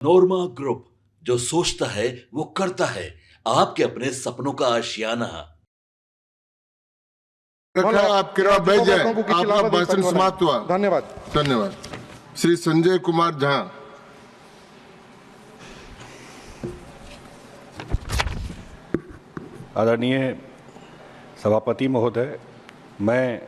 नोरमा group, जो सोचता है वो करता है। आपके अपने सपनों का आशियाना। रखा आप किरा बैठ जाए। आपका भाषण समाप्त हुआ। धन्यवाद। धन्यवाद। श्री संजय कुमार झा। आदरणीय सभापति महोदय, मैं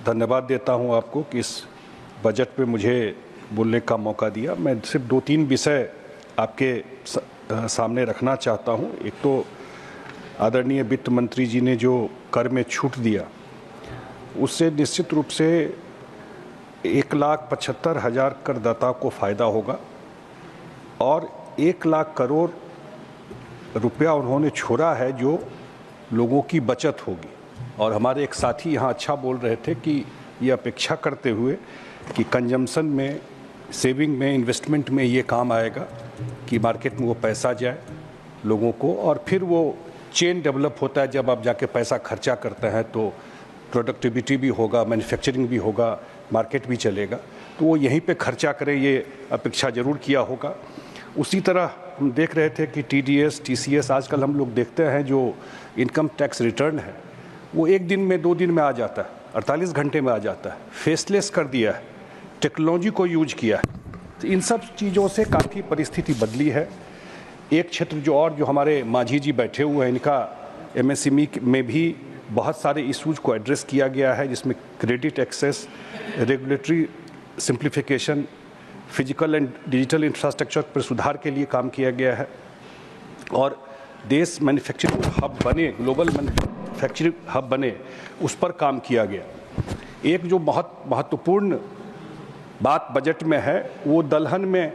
धन्यवाद देता हूं आपको कि इस बजट पे मुझे बोलने का मौका दिया। मैं सिर्फ 2-3 विषय आपके सामने रखना चाहता हूं। एक तो आदरणीय वित्त मंत्री जी ने जो कर में छूट दिया, उससे निश्चित रूप से 1,75,000 करदाताओं को फ़ायदा होगा और 1 लाख करोड़ रुपया उन्होंने छोड़ा है जो लोगों की बचत होगी। और हमारे एक साथी यहाँ अच्छा बोल रहे थे कि ये अपेक्षा करते हुए कि कंजम्पशन में, सेविंग में, इन्वेस्टमेंट में ये काम आएगा कि मार्केट में वो पैसा जाए लोगों को, और फिर वो चेन डेवलप होता है। जब आप जाके पैसा खर्चा करते हैं तो प्रोडक्टिविटी भी होगा, मैन्युफैक्चरिंग भी होगा, मार्केट भी चलेगा, तो वो यहीं पे खर्चा करें, ये अपेक्षा ज़रूर किया होगा। उसी तरह हम देख रहे थे कि TDS, TCS, आजकल हम लोग देखते हैं जो इनकम टैक्स रिटर्न है वो 1 दिन में, 2 दिन में आ जाता है, 48 घंटे में आ जाता है। फेसलेस कर दिया है, टेक्नोलॉजी को यूज किया है। तो इन सब चीज़ों से काफ़ी परिस्थिति बदली है। एक क्षेत्र जो हमारे मांझी जी बैठे हुए हैं, इनका MSME में भी बहुत सारे इशूज़ को एड्रेस किया गया है, जिसमें credit access, regulatory simplification, physical and digital infrastructure पर सुधार के लिए काम किया गया है और देश मैन्युफैक्चरिंग हब बने, ग्लोबल मैन्युफैक्चरिंग हब बने, उस पर काम किया गया। एक जो बहुत महत्वपूर्ण बात बजट में है वो दलहन में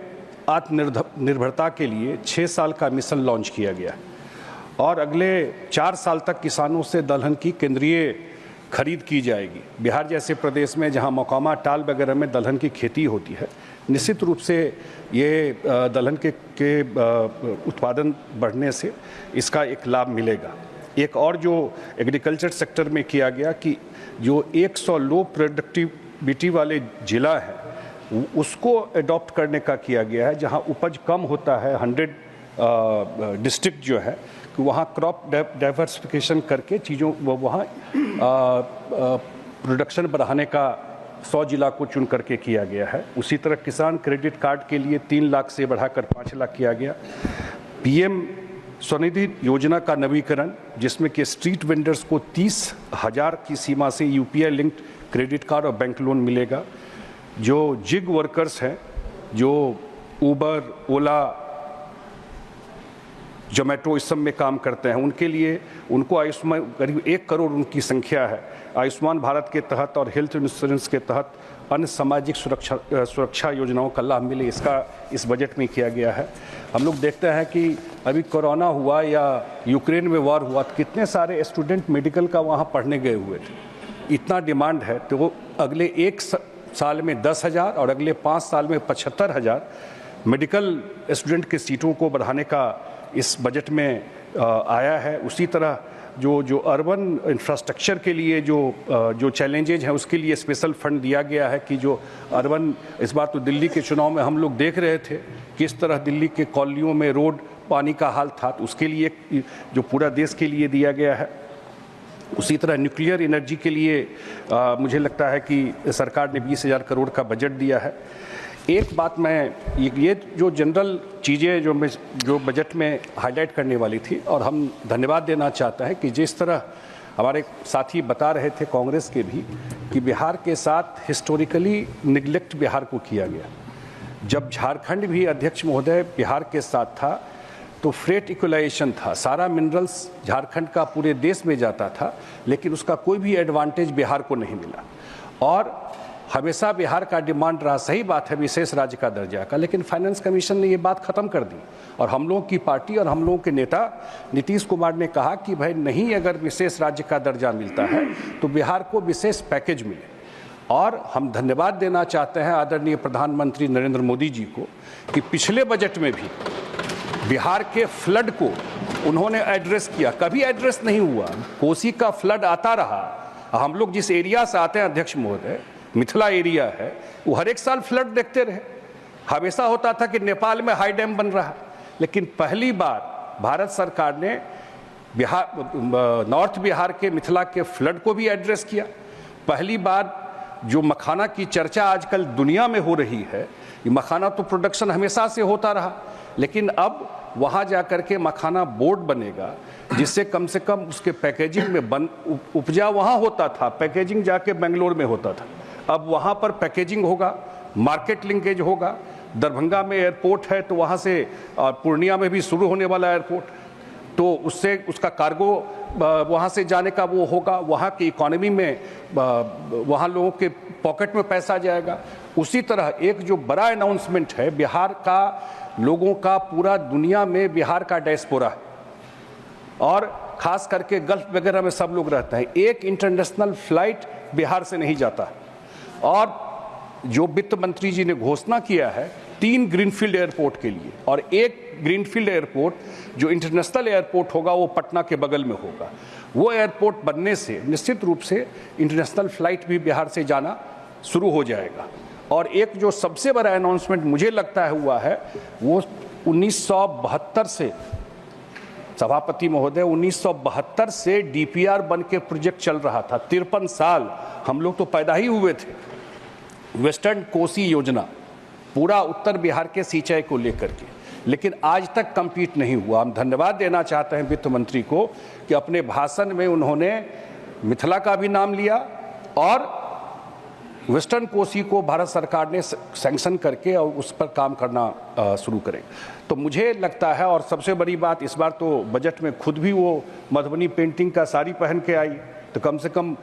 आत्मनिर्भरता के लिए 6 साल का मिशन लॉन्च किया गया और अगले 4 साल तक किसानों से दलहन की केंद्रीय खरीद की जाएगी। बिहार जैसे प्रदेश में जहां मोकामा, टाल वगैरह में दलहन की खेती होती है, निश्चित रूप से ये दलहन के उत्पादन बढ़ने से इसका एक लाभ मिलेगा। एक और जो एग्रीकल्चर सेक्टर में किया गया कि जो 100 लो प्रोडक्टिविटी वाले ज़िला है उसको अडॉप्ट करने का किया गया है, जहां उपज कम होता है, 100 डिस्ट्रिक्ट जो है कि वहाँ क्रॉप डाइवर्सिफिकेशन करके चीज़ों वहाँ प्रोडक्शन बढ़ाने का 100 जिला को चुन करके किया गया है। उसी तरह किसान क्रेडिट कार्ड के लिए 3 लाख से बढ़ाकर 5 लाख किया गया। PM स्वनिधि योजना का नवीकरण, जिसमें कि स्ट्रीट वेंडर्स को 30,000 की सीमा से UPI लिंक्ड क्रेडिट कार्ड और बैंक लोन मिलेगा। जो जिग वर्कर्स हैं, जो ऊबर, ओला, जोमेटो इस सब में काम करते हैं, उनके लिए उनको आयुष्मान, करीब 1 करोड़ उनकी संख्या है, आयुष्मान भारत के तहत और हेल्थ इंश्योरेंस के तहत अन्य सामाजिक सुरक्षा योजनाओं का लाभ मिले, इसका इस बजट में किया गया है। हम लोग देखते हैं कि अभी कोरोना हुआ या यूक्रेन में वॉर हुआ तो कितने सारे स्टूडेंट मेडिकल का वहाँ पढ़ने गए हुए थे। इतना डिमांड है तो वो अगले 1 साल में 10,000 और अगले 5 साल में 75,000 मेडिकल स्टूडेंट की सीटों को बढ़ाने का इस बजट में आया है। उसी तरह जो अर्बन इंफ्रास्ट्रक्चर के लिए जो चैलेंजेज हैं उसके लिए स्पेशल फंड दिया गया है कि जो अर्बन, इस बार तो दिल्ली के चुनाव में हम लोग देख रहे थे किस तरह दिल्ली के कॉलोनियों में रोड, पानी का हाल था, तो उसके लिए जो पूरा देश के लिए दिया गया है। उसी तरह न्यूक्लियर एनर्जी के लिए मुझे लगता है कि सरकार ने 20,000 करोड़ का बजट दिया है। एक बात मैं ये जो जनरल चीज़ें जो बजट में हाईलाइट करने वाली थी, और हम धन्यवाद देना चाहते हैं कि जिस तरह हमारे साथी बता रहे थे कांग्रेस के भी कि बिहार के साथ हिस्टोरिकली निगलेक्ट बिहार को किया गया। जब झारखंड भी अध्यक्ष महोदय बिहार के साथ था तो फ्रेट इक्वलाइजेशन था, सारा मिनरल्स झारखंड का पूरे देश में जाता था, लेकिन उसका कोई भी एडवांटेज बिहार को नहीं मिला। और हमेशा बिहार का डिमांड रहा, सही बात है, विशेष राज्य का दर्जा का, लेकिन फाइनेंस कमीशन ने ये बात ख़त्म कर दी और हम लोगों की पार्टी और हम लोगों के नेता नीतीश कुमार ने कहा कि भाई नहीं, अगर विशेष राज्य का दर्जा मिलता है तो बिहार को विशेष पैकेज मिले। और हम धन्यवाद देना चाहते हैं आदरणीय प्रधानमंत्री नरेंद्र मोदी जी को कि पिछले बजट में भी बिहार के फ्लड को उन्होंने एड्रेस किया। कभी एड्रेस नहीं हुआ, कोसी का फ्लड आता रहा। हम लोग जिस एरिया से आते हैं अध्यक्ष महोदय, मिथिला एरिया है, वो हर एक साल फ्लड देखते रहे। हमेशा होता था कि नेपाल में हाई डैम बन रहा है, लेकिन पहली बार भारत सरकार ने नॉर्थ बिहार के मिथिला के फ्लड को भी एड्रेस किया। पहली बार जो मखाना की चर्चा आजकल दुनिया में हो रही है, मखाना तो प्रोडक्शन हमेशा से होता रहा, लेकिन अब वहाँ जाकर के मखाना बोर्ड बनेगा जिससे कम से कम उसके पैकेजिंग में उपजा वहाँ होता था, पैकेजिंग जाके बेंगलोर में होता था, अब वहाँ पर पैकेजिंग होगा, मार्केट लिंकेज होगा। दरभंगा में एयरपोर्ट है तो वहाँ से पूर्णिया में भी शुरू होने वाला एयरपोर्ट, तो उससे उसका कार्गो वहाँ से जाने का वो होगा, वहाँ की इकोनॉमी में वहाँ लोगों के पॉकेट में पैसा जाएगा। उसी तरह एक जो बड़ा अनाउंसमेंट है, बिहार का लोगों का पूरा दुनिया में बिहार का डायस्पोरा है और खास करके गल्फ वगैरह में सब लोग रहते हैं। एक इंटरनेशनल फ्लाइट बिहार से नहीं जाता और जो वित्त मंत्री जी ने घोषणा किया है 3 ग्रीनफील्ड एयरपोर्ट के लिए, और एक ग्रीनफील्ड एयरपोर्ट जो इंटरनेशनल एयरपोर्ट होगा वो पटना के बगल में होगा। वो एयरपोर्ट बनने से निश्चित रूप से इंटरनेशनल फ्लाइट भी बिहार से जाना शुरू हो जाएगा। और एक जो सबसे बड़ा अनाउंसमेंट मुझे लगता है हुआ है वो 1972 से, सभापति महोदय, 1972 से डीपीआर बन के प्रोजेक्ट चल रहा था। 53 साल हम लोग तो पैदा ही हुए थे। वेस्टर्न कोसी योजना पूरा उत्तर बिहार के सिंचाई को लेकर के, लेकिन आज तक कंप्लीट नहीं हुआ। हम धन्यवाद देना चाहते हैं वित्त मंत्री को कि अपने भाषण में उन्होंने मिथिला का भी नाम लिया और वेस्टर्न कोसी को भारत सरकार ने सैंक्शन करके और उस पर काम करना शुरू करें। तो मुझे लगता है, और सबसे बड़ी बात इस बार तो बजट में खुद भी वो मधुबनी पेंटिंग का साड़ी पहन के आई, तो कम से कम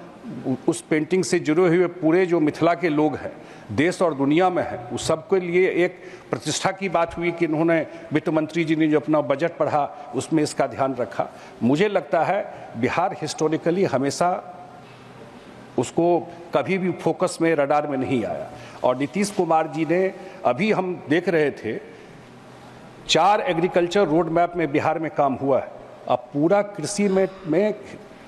उस पेंटिंग से जुड़े हुए पूरे जो मिथिला के लोग हैं देश और दुनिया में हैं, उस सबके लिए एक प्रतिष्ठा की बात हुई कि उन्होंने, वित्त मंत्री जी ने जो अपना बजट पढ़ा उसमें इसका ध्यान रखा। मुझे लगता है बिहार हिस्टोरिकली हमेशा उसको कभी भी फोकस में, रडार में नहीं आया। और नीतीश कुमार जी ने, अभी हम देख रहे थे 4 एग्रीकल्चर रोड मैप में बिहार में काम हुआ है। अब पूरा कृषि में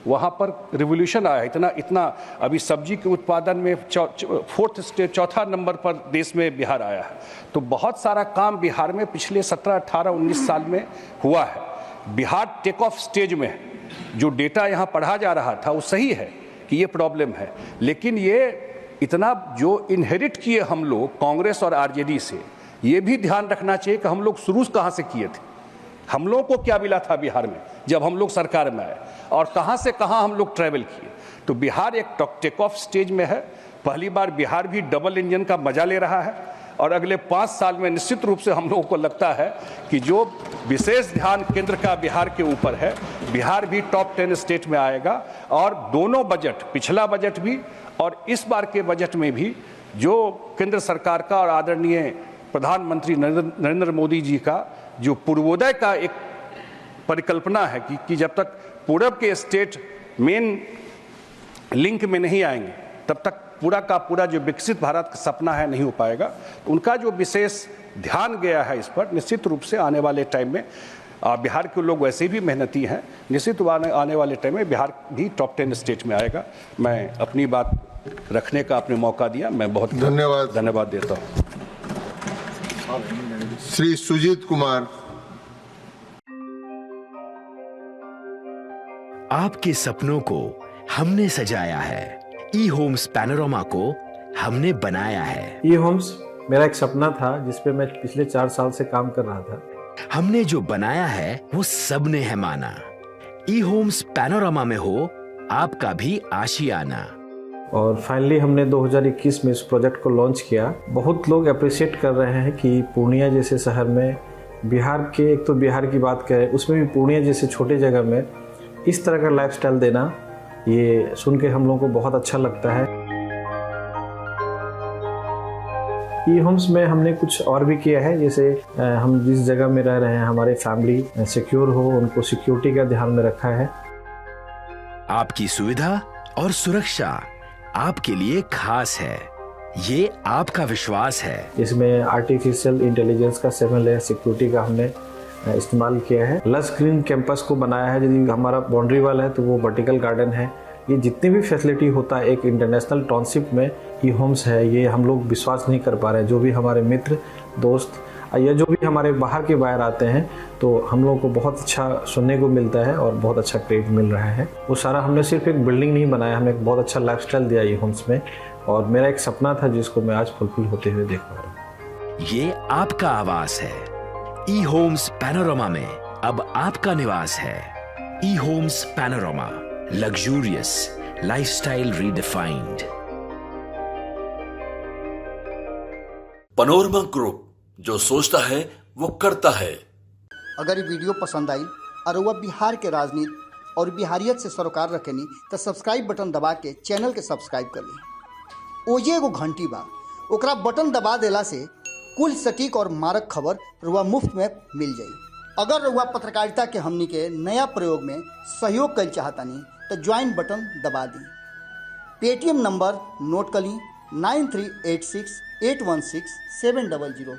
वहाँ पर रिवोल्यूशन आया है। इतना अभी सब्जी के उत्पादन में 4th स्टेट, 4था नंबर पर देश में बिहार आया है। तो बहुत सारा काम बिहार में पिछले 17, 18, 19 साल में हुआ है। बिहार टेक ऑफ स्टेज में है। जो डेटा यहाँ पढ़ा जा रहा था वो सही है कि ये प्रॉब्लम है, लेकिन ये इतना जो इनहेरिट किए हम लोग कांग्रेस और आरजेडी से, ये भी ध्यान रखना चाहिए कि हम लोग शुरू कहाँ से किए थे, हम लोगों को क्या मिला था बिहार में जब हम लोग सरकार में आए, और कहाँ से कहाँ हम लोग ट्रैवल किए। तो बिहार एक टेक ऑफ स्टेज में है। पहली बार बिहार भी डबल इंजन का मजा ले रहा है और अगले 5 साल में निश्चित रूप से हम लोगों को लगता है कि जो विशेष ध्यान केंद्र का बिहार के ऊपर है, बिहार भी टॉप 10 स्टेट में आएगा। और दोनों बजट, पिछला बजट भी और इस बार के बजट में भी, जो केंद्र सरकार का और आदरणीय प्रधानमंत्री नरेंद्र मोदी जी का जो पूर्वोदय का एक परिकल्पना है कि जब तक पूरब के स्टेट मेन लिंक में नहीं आएंगे तब तक पूरा का पूरा जो विकसित भारत का सपना है नहीं हो पाएगा। तो उनका जो विशेष ध्यान गया है इस पर, निश्चित रूप से आने वाले टाइम में बिहार के लोग वैसे भी मेहनती हैं, निश्चित आने वाले टाइम में बिहार भी टॉप 10 स्टेट में आएगा। मैं अपनी बात रखने का आपने मौका दिया, मैं बहुत धन्यवाद देता हूँ। श्री सुजीत कुमार। आपके सपनों को हमने सजाया है, ई होम्स पैनोरामा को हमने बनाया है। ई होम्स मेरा एक सपना था जिस पे मैं पिछले 4 साल से काम कर रहा था। हमने जो बनाया है वो सबने है माना। ई होम्स पैनोरामा में हो आपका भी आशियाना। और फाइनली हमने 2021 में इस प्रोजेक्ट को लॉन्च किया। बहुत लोग अप्रिशिएट कर रहे हैं कि पूर्णिया जैसे शहर में, बिहार के, एक तो बिहार की बात करें उसमें भी पूर्णिया जैसे छोटे जगह में इस तरह का लाइफस्टाइल देना, ये सुन के हम लोगों को बहुत अच्छा लगता है। ई होम्स में हमने कुछ और भी किया है, जैसे हम जिस जगह में रह रहे हैं हमारे फैमिली सिक्योर हो, उनको सिक्योरिटी का ध्यान में रखा है। आपकी सुविधा और सुरक्षा आपके लिए खास है, ये आपका विश्वास है। इसमें आर्टिफिशियल इंटेलिजेंस का 7 लेयर सिक्योरिटी का हमने इस्तेमाल किया है। लस ग्रीन कैंपस को बनाया है। यदि हमारा बाउंड्री वाल है तो वो वर्टिकल गार्डन है। ये जितनी भी फैसिलिटी होता है एक इंटरनेशनल टाउनशिप में, ई होम्स है, ये हम लोग विश्वास नहीं कर पा रहे हैं। जो भी हमारे मित्र दोस्त या जो भी हमारे बाहर के बाहर आते हैं, तो हम लोगों को बहुत अच्छा सुनने को मिलता है और बहुत अच्छा क्रेडिट मिल रहा है। वो सारा हमने सिर्फ एक बिल्डिंग नहीं बनाया, हमें एक बहुत अच्छा लाइफस्टाइल दिया ई होम्स में, और मेरा एक सपना था जिसको मैं आज फुलफिल होते हुए देख पा रहा हूँ। ये आपका आवास है। ई होम्स पैनोरमा में अब आपका निवास है। E homes Panorama, luxurious lifestyle redefined. Panorama group, जो सोचता है वो करता है। अगर ये वीडियो पसंद आई और वह बिहार के राजनीति और बिहारियत से सरोकार रखेनी तो सब्सक्राइब बटन दबा के चैनल के सब्सक्राइब कर ली। ओजे एगो घंटी बा, ओकरा बटन दबा देला से कुल सटीक और मारक खबर रुआ मुफ्त में मिल जाई। अगर रुआ पत्रकारिता के हमनी के नया प्रयोग में सहयोग कर चाहतानी तो ज्वाइन बटन दबा दी। पेटीएम नंबर नोट कर ली 9386816700।